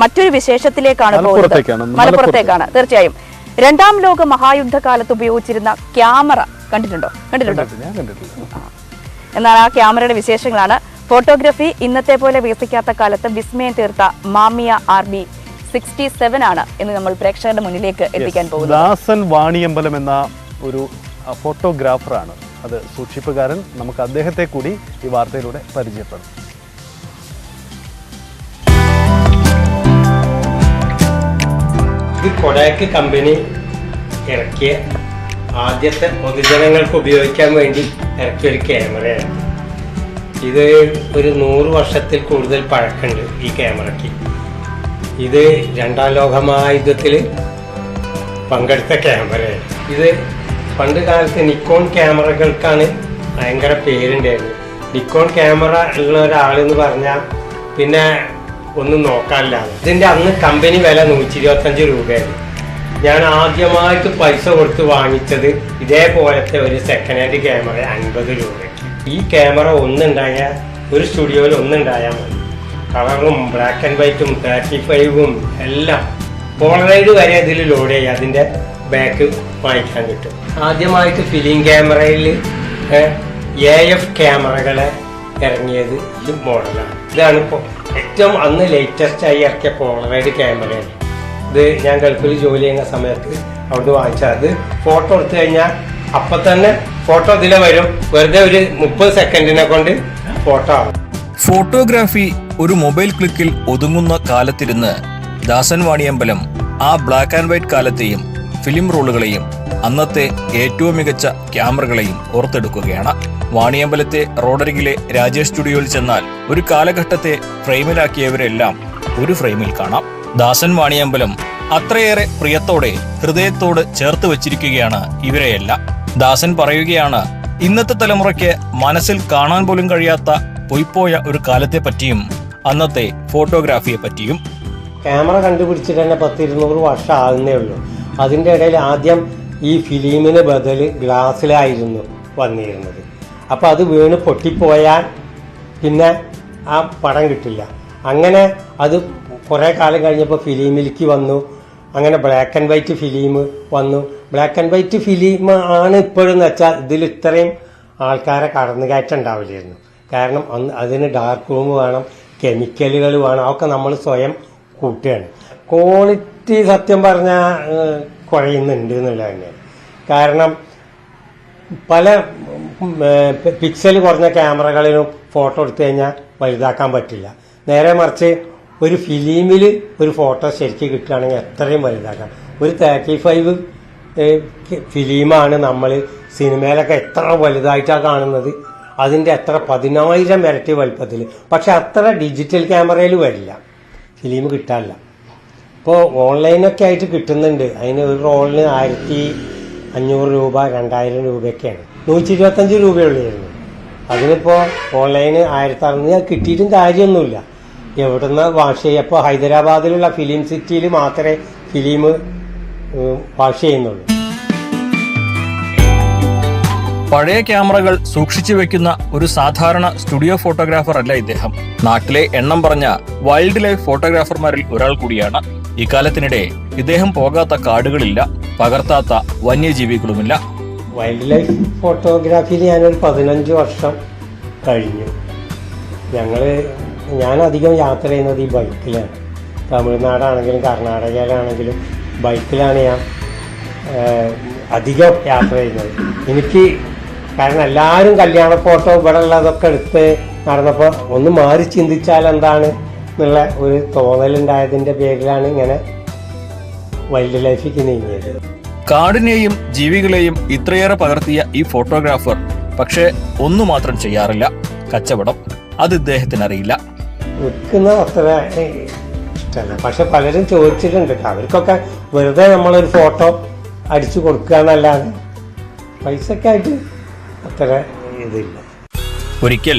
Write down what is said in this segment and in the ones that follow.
മറ്റൊരു വിശേഷത്തിലേക്കാണ് പോകുന്നത്. മലപ്പുറത്തേക്കാണ്. തീർച്ചയായും രണ്ടാം ലോക മഹായുദ്ധകാലത്ത് ഉപയോഗിച്ചിരുന്ന ക്യാമറ കണ്ടിട്ടുണ്ടോ? എന്നാൽ ആ ക്യാമറയുടെ വിശേഷങ്ങളാണ്. ഫോട്ടോഗ്രാഫി ഇന്നത്തെ പോലെ വികസിക്കാത്ത കാലത്ത് വിസ്മയം തീർത്ത മാമിയ RB 67 ആണ് എന്ന് നമ്മൾ പ്രേക്ഷകരുടെ മുന്നിലേക്ക് എത്തിക്കാൻ പോകുന്നത്. ദാസൻ വാണിയമ്പലം എന്ന ഒരു ഫോട്ടോഗ്രാഫറാണ്, അത് സൂക്ഷിപ്പുകാരൻ. നമുക്ക് അദ്ദേഹത്തെ കൂടി ഈ വാർത്തയിലൂടെ പരിചയപ്പെടും. ഇത് കൊഡാക്ക് കമ്പനി ഇറക്കിയ ആദ്യത്തെ പൊതുജനങ്ങൾക്ക് ഉപയോഗിക്കാൻ വേണ്ടി ഇറക്കിയ ഒരു ക്യാമറയാണ്. ഇത് ഒരു 100 വർഷത്തിൽ കൂടുതൽ പഴക്കമുണ്ട് ഈ ക്യാമറയ്ക്ക്. ഇത് രണ്ടാം ലോക മഹായുദ്ധത്തിൽ പങ്കെടുത്ത ക്യാമറയാണ്. ഇത് പണ്ട് കാലത്ത് നിക്കോൺ ക്യാമറകൾക്കാണ് ഭയങ്കര പേരുണ്ടായിരുന്നു. നിക്കോൺ ക്യാമറ ഉള്ള ഒരാളെന്ന് പറഞ്ഞാൽ പിന്നെ ഒന്നും നോക്കാനില്ല. ഇതിൻ്റെ അന്ന് കമ്പനി വില 125 രൂപയായിരുന്നു. ഞാൻ ആദ്യമായിട്ട് പൈസ കൊടുത്ത് വാങ്ങിച്ചത് ഇതേപോലത്തെ ഒരു സെക്കൻഡ് ഹാൻഡ് ക്യാമറ 50 രൂപയ്ക്ക്. ഈ ക്യാമറ ഒന്നുണ്ടായാൽ ഒരു സ്റ്റുഡിയോയിൽ ഒന്നുണ്ടായാൽ മതി. കളറും ബ്ലാക്ക് ആൻഡ് വൈറ്റും 35ഉം എല്ലാം പോളറൈഡ് വരെ ഇതിൽ ലോഡ് ചെയ്യുക. അതിൻ്റെ ബാക്ക് വാങ്ങിക്കാൻ കിട്ടും. ആദ്യമായിട്ട് ഫിലിം ക്യാമറയിൽ AF ക്യാമറകളെ ഇറങ്ങിയത് ഈ മോഡലാണ്. ഇതാണ് ഇപ്പോൾ ഏറ്റവും അന്ന് ലേറ്റസ്റ്റ് ആയി ഇറക്കിയ പോളറൈഡ് ക്യാമറയാണ്. ഇത് ഞാൻ ഗൾഫിൽ ജോലി ചെയ്യുന്ന സമയത്ത് അവിടുന്ന് വാങ്ങിച്ചത്. അത് ഫോട്ടോ എടുത്തു കഴിഞ്ഞാൽ അപ്പം തന്നെ ഫോട്ടോ ഇതിലെ വരും. വെറുതെ ഒരു 30 സെക്കൻഡിനെ കൊണ്ട് ഫോട്ടോ ആവും. ഫോട്ടോഗ്രാഫി ഒരു മൊബൈൽ ക്ലിക്കിൽ ഒതുങ്ങുന്ന കാലത്തിരുന്ന് ദാസൻ വാണിയമ്പലം ആ ബ്ലാക്ക് ആൻഡ് വൈറ്റ് കാലത്തെയും ഫിലിം റോളുകളെയും അന്നത്തെ ഏറ്റവും മികച്ച ക്യാമറകളെയും ഓർത്തെടുക്കുകയാണ്. വാണിയമ്പലത്തെ റോഡരികിലെ രാജേഷ് സ്റ്റുഡിയോയിൽ ചെന്നാൽ ഒരു കാലഘട്ടത്തെ ഫ്രെയിമിലാക്കിയവരെല്ലാം ഒരു ഫ്രെയിമിൽ കാണാം. ദാസൻ വാണിയമ്പലം അത്രയേറെ പ്രിയത്തോടെ ഹൃദയത്തോട് ചേർത്ത് വച്ചിരിക്കുകയാണ് ഇവരെയെല്ലാം. ദാസൻ പറയുകയാണ്, ഇന്നത്തെ തലമുറയ്ക്ക് മനസ്സിൽ കാണാൻ പോലും കഴിയാത്ത പൊയ്പോയ ഒരു കാലത്തെ പറ്റിയും അന്നത്തെ ഫോട്ടോഗ്രാഫിയെ പറ്റിയും. ക്യാമറ കണ്ടുപിടിച്ചിട്ട് തന്നെ 100-200 വർഷം ആകുന്നേ ഉള്ളൂ. അതിൻ്റെ ഇടയിൽ ആദ്യം ഈ ഫിലിമിന് ബദൽ ഗ്ലാസ്സിലായിരുന്നു വന്നിരുന്നത്. അപ്പോൾ അത് വീണ് പൊട്ടിപ്പോയാൽ പിന്നെ ആ പടം കിട്ടില്ല. അങ്ങനെ അത് കുറേ കാലം കഴിഞ്ഞപ്പോൾ ഫിലിമിലേക്ക് വന്നു. അങ്ങനെ ബ്ലാക്ക് ആൻഡ് വൈറ്റ് ഫിലിം വന്നു. ബ്ലാക്ക് ആൻഡ് വൈറ്റ് ഫിലിം ആണ് ഇപ്പോഴെന്ന് വെച്ചാൽ ഇതിൽ ഇത്രയും ആൾക്കാരെ കടന്നുകയറ്റം ഉണ്ടാവില്ലായിരുന്നു. കാരണം അതിന് ഡാർക്ക് റൂം വേണം, കെമിക്കലുകൾ വേണം, അതൊക്കെ നമ്മൾ സ്വയം കൂട്ടുകയാണ്. ക്വാളിറ്റി സത്യം പറഞ്ഞാൽ കുറയുന്നുണ്ട് എന്നുള്ളത് തന്നെയാണ്. കാരണം പല പിക്സൽ കുറഞ്ഞ ക്യാമറകളിലും ഫോട്ടോ എടുത്തു കഴിഞ്ഞാൽ വലുതാക്കാൻ പറ്റില്ല. നേരെ മറിച്ച് ഒരു ഫിലിമിൽ ഒരു ഫോട്ടോ ശരിക്കും കിട്ടുകയാണെങ്കിൽ എത്രയും വലുതാക്കാം. ഒരു 35 ഫിലിമാണ് നമ്മൾ സിനിമയിലൊക്കെ എത്ര വലുതായിട്ടാണ് കാണുന്നത്, അതിൻ്റെ എത്ര 10,000 ഇരട്ടി വലുപ്പത്തിൽ. പക്ഷെ അത്ര ഡിജിറ്റൽ ക്യാമറയിൽ വരില്ല, ഫിലിം കിട്ടാനില്ല. ഇപ്പോൾ ഓൺലൈനൊക്കെ ആയിട്ട് കിട്ടുന്നുണ്ട്. അതിന് ഒരു റോളിന് 1,500 രൂപ 2,000 രൂപയൊക്കെയാണ്. 125 രൂപയുള്ളായിരുന്നു. അതിനിപ്പോൾ ഓൺലൈന് 1,600 കിട്ടിയിട്ടും കാര്യമൊന്നുമില്ല. എവിടുന്ന് വാഷ് ചെയ്യുക? ഇപ്പോൾ ഹൈദരാബാദിലുള്ള ഫിലിം സിറ്റിയിൽ മാത്രമേ ഫിലിം വാഷ് ചെയ്യുന്നുള്ളൂ. പഴയ ക്യാമറകൾ സൂക്ഷിച്ചു വെക്കുന്ന ഒരു സാധാരണ സ്റ്റുഡിയോ ഫോട്ടോഗ്രാഫർ അല്ല ഇദ്ദേഹം. നാട്ടിലെ എണ്ണം പറഞ്ഞ വൈൽഡ് ലൈഫ് ഫോട്ടോഗ്രാഫർമാരിൽ ഒരാൾ കൂടിയാണ്. ഇക്കാലത്തിനിടെ ഇദ്ദേഹം പോകാത്ത കാടുകളില്ല, പകർത്താത്ത വന്യജീവികളുമില്ല. വൈൽഡ് ലൈഫ് ഫോട്ടോഗ്രാഫിയിൽ ഞാനൊരു 15 വർഷം കഴിഞ്ഞു. ഞാൻ അധികം യാത്ര ചെയ്യുന്നത് ഈ ബൈക്കിലാണ്. തമിഴ്നാടാണെങ്കിലും കർണാടകയിലാണെങ്കിലും ബൈക്കിലാണ് ഞാൻ അധികം യാത്ര ചെയ്യുന്നത്. എനിക്ക് കാരണം എല്ലാവരും കല്യാണ ഫോട്ടോ ഇവിടെ ഉള്ളതൊക്കെ എടുത്ത് നടന്നപ്പോൾ ഒന്ന് മാറി ചിന്തിച്ചാൽ എന്താണ് എന്നുള്ള ഒരു തോന്നലുണ്ടായതിൻ്റെ പേരിലാണ് ഇങ്ങനെ വൈൽഡ് ലൈഫിലേക്ക് നീങ്ങിയത്. കാടിനെയും ജീവികളെയും ഇത്രയേറെ പകർത്തിയ ഈ ഫോട്ടോഗ്രാഫർ പക്ഷെ ഒന്നു മാത്രം ചെയ്യാറില്ല, കച്ചവടം. അത് ഇദ്ദേഹത്തിന് അറിയില്ല. വിൽക്കുന്ന അത്ര ഇഷ്ടമല്ല. പക്ഷെ പലരും ചോദിച്ചിട്ടുണ്ട്. അവർക്കൊക്കെ വെറുതെ നമ്മളൊരു ഫോട്ടോ അടിച്ചു കൊടുക്കുക എന്നല്ലാതെ പൈസക്കായിട്ട് അത്ര ഇതില്ല. ഒരിക്കൽ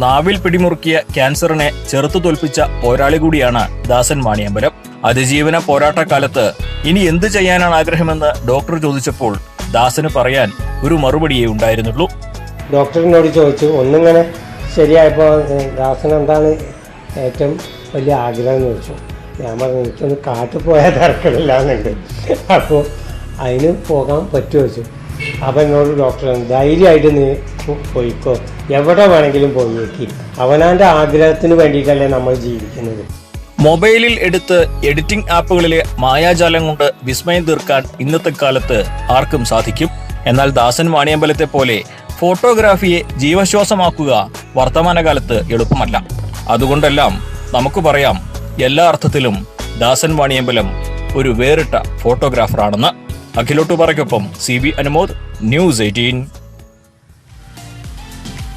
നാവിൽ പിടിമുറുക്കിയ ക്യാൻസറിനെ ചെറുത്തു തോൽപ്പിച്ച പോരാളി കൂടിയാണ് ദാസൻ വാണിയമ്പലം. അതിജീവന പോരാട്ടക്കാലത്ത് ഇനി എന്ത് ചെയ്യാനാണ് ആഗ്രഹമെന്ന് ഡോക്ടർ ചോദിച്ചപ്പോൾ ദാസന് പറയാൻ ഒരു മറുപടിയേ ഉണ്ടായിരുന്നുള്ളൂ. ഡോക്ടറിനോട് ചോദിച്ചു, ഒന്നിങ്ങനെ ശരിയായപ്പോൾ ദാസൻ എന്താണ് ഏറ്റവും വലിയ ആഗ്രഹം എന്ന് ചോദിച്ചു. ഞാൻ പറഞ്ഞു എനിക്കൊന്ന് കാട്ടിൽ പോയാൽ തിരക്കില്ലാന്നുണ്ട്. അപ്പോൾ അതിന് പോകാൻ പറ്റുമോ വെച്ചു. അപ്പം എന്നോട് ഡോക്ടർ ധൈര്യമായിട്ട് നീ പോയിക്കോ, എവിടെ വേണമെങ്കിലും പോയേക്ക്. അവനാൻ്റെ ആഗ്രഹത്തിന് വേണ്ടിയിട്ടല്ലേ നമ്മൾ ജീവിക്കുന്നത്. മൊബൈലിൽ എടുത്ത് എഡിറ്റിംഗ് ആപ്പുകളിലെ മായാജാലം കൊണ്ട് വിസ്മയം തീർക്കാൻ ഇന്നത്തെ കാലത്ത് ആർക്കും സാധിക്കും. എന്നാൽ ദാസൻ വാണിയമ്പലത്തെ പോലെ ഫോട്ടോഗ്രാഫിയെ ജീവശ്വാസമാക്കുക വർത്തമാനകാലത്ത് എളുപ്പമല്ല. അതുകൊണ്ടെല്ലാം നമുക്ക് പറയാം, എല്ലാ അർത്ഥത്തിലും ദാസൻ വാണിയമ്പലം ഒരു വേറിട്ട ഫോട്ടോഗ്രാഫറാണെന്ന്. അഖിലോട്ടുപാറയ്ക്കൊപ്പം CB അനുമോദ്, News 18.